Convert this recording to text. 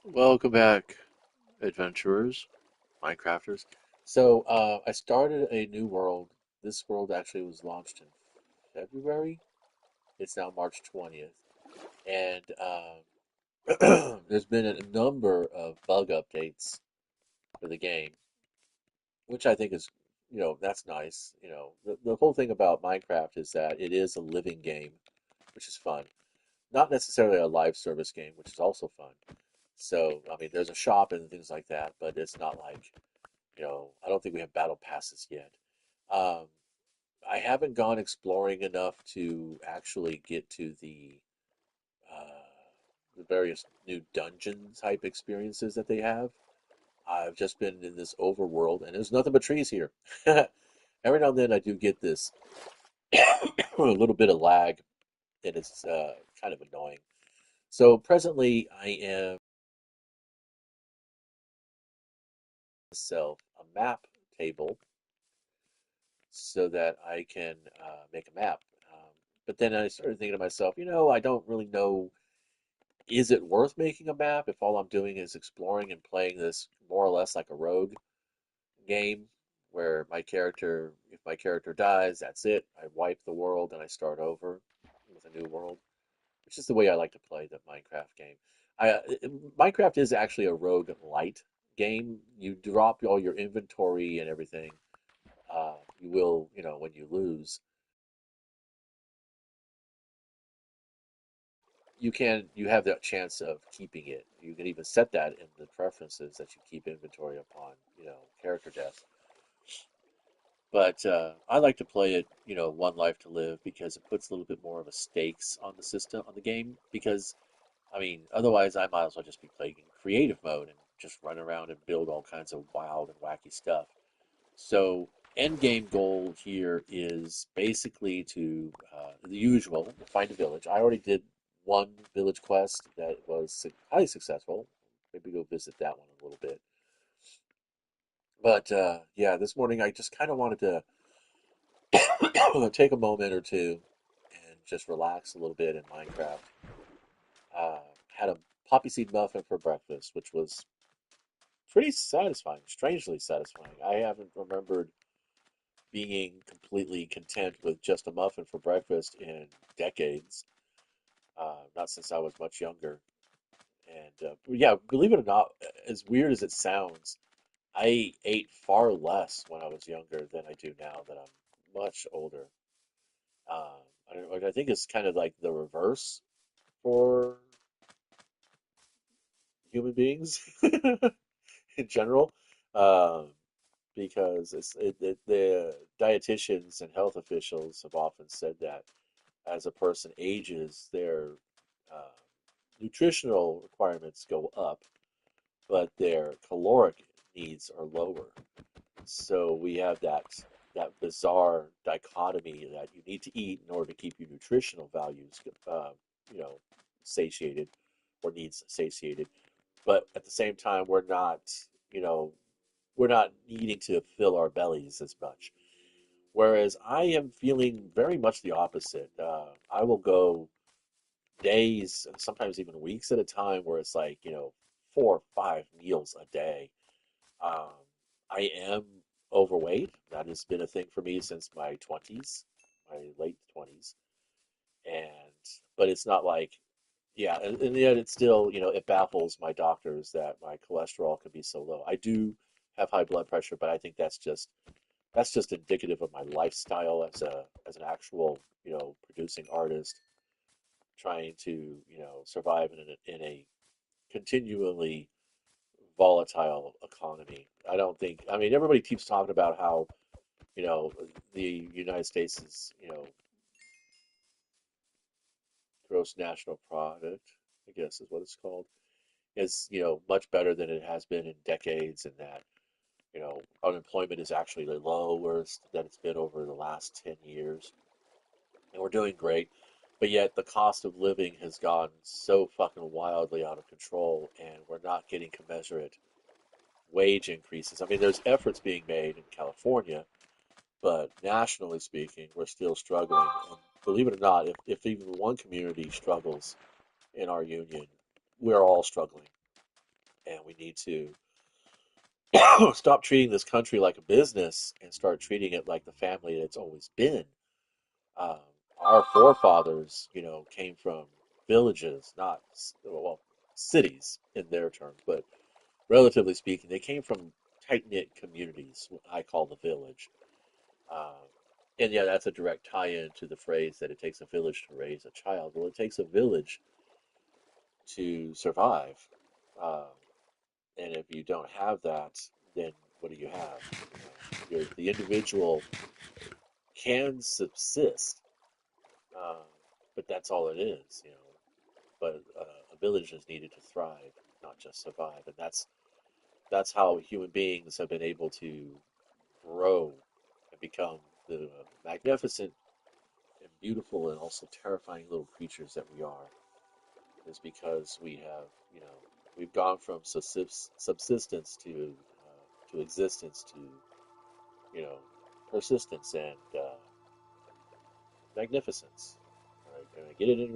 Welcome back, adventurers, Minecrafters. I started a new world. This world actually was launched in February. It's now March 20th. And there's been a number of bug updates for the game, which I think is, that's nice. The whole thing about Minecraft is that it is a living game, which is fun. Not necessarily a live service game, which is also fun. So, I mean, there's a shop and things like that, but it's not like I don't think we have battle passes yet. Um, I haven't gone exploring enough to actually get to the various new dungeon type experiences that they have. I've just been in this overworld, and there's nothing but trees here. Every now and then, I do get this a little bit of lag, and it's kind of annoying. So presently, I am myself a map table so that I can make a map. But then I started thinking to myself, I don't really know, is it worth making a map if all I'm doing is exploring and playing this more or less like a rogue game where if my character dies, that's it. I wipe the world and I start over with a new world, which is the way I like to play the Minecraft game. Minecraft is actually a rogue light game. You drop all your inventory and everything. You will, when you lose you have that chance of keeping it. You can even set that in the preferences that you keep inventory upon, character death. But I like to play it, one life to live because it puts a little bit more of a stakes on the system on the game. Because I mean, otherwise I might as well just be playing in creative mode and just run around and build all kinds of wild and wacky stuff. So end game goal here is basically to the usual, find a village. I already did one village quest that was highly successful. Maybe go visit that one a little bit. But yeah, this morning I just kind of wanted to take a moment or two and just relax a little bit in Minecraft. Had a poppy seed muffin for breakfast, which was pretty satisfying, strangely satisfying. I haven't remembered being completely content with just a muffin for breakfast in decades, not since I was much younger. And yeah, believe it or not, as weird as it sounds, I ate far less when I was younger than I do now that I'm much older. Um, I think it's kind of like the reverse for human beings in general, um, because the dietitians and health officials have often said that as a person ages, their uh, nutritional requirements go up, but their caloric needs are lower. So we have that bizarre dichotomy that you need to eat in order to keep your nutritional values, you know, satiated or needs satiated. But at the same time, you know, we're not needing to fill our bellies as much. Whereas I am feeling very much the opposite. I will go days and sometimes even weeks at a time where it's like, 4 or 5 meals a day. Um, I am overweight. That has been a thing for me since my 20s, my late 20s. And, but it's not like, yeah, and yet it's still, it baffles my doctors that my cholesterol can be so low. I do have high blood pressure, but I think that's just indicative of my lifestyle as an actual, producing artist trying to, survive in a continually volatile economy. I mean, everybody keeps talking about how, you know, the United States is, gross national product, I guess is what it's called, is, much better than it has been in decades, and that, unemployment is actually the lowest that it's been over the last 10 years. And we're doing great. But yet the cost of living has gone so fucking wildly out of control, and we're not getting commensurate wage increases. I mean, there's efforts being made in California, but nationally speaking, we're still struggling. And believe it or not, if even one community struggles in our union, we're all struggling. And we need to stop treating this country like a business and start treating it like the family that it's always been. Um, our forefathers, came from villages, not well, cities in their terms, but relatively speaking, they came from tight-knit communities, what I call the village. Um, and yeah, that's a direct tie-in to the phrase that it takes a village to raise a child. Well, it takes a village to survive. Um, and if you don't have that, then what do you have? The individual can subsist, uh, but that's all it is. But a village is needed to thrive, not just survive, and that's how human beings have been able to grow and become the magnificent and beautiful and also terrifying little creatures that we are. Is because we've gone from subsistence to existence to you know persistence and magnificence. All right, can I get it in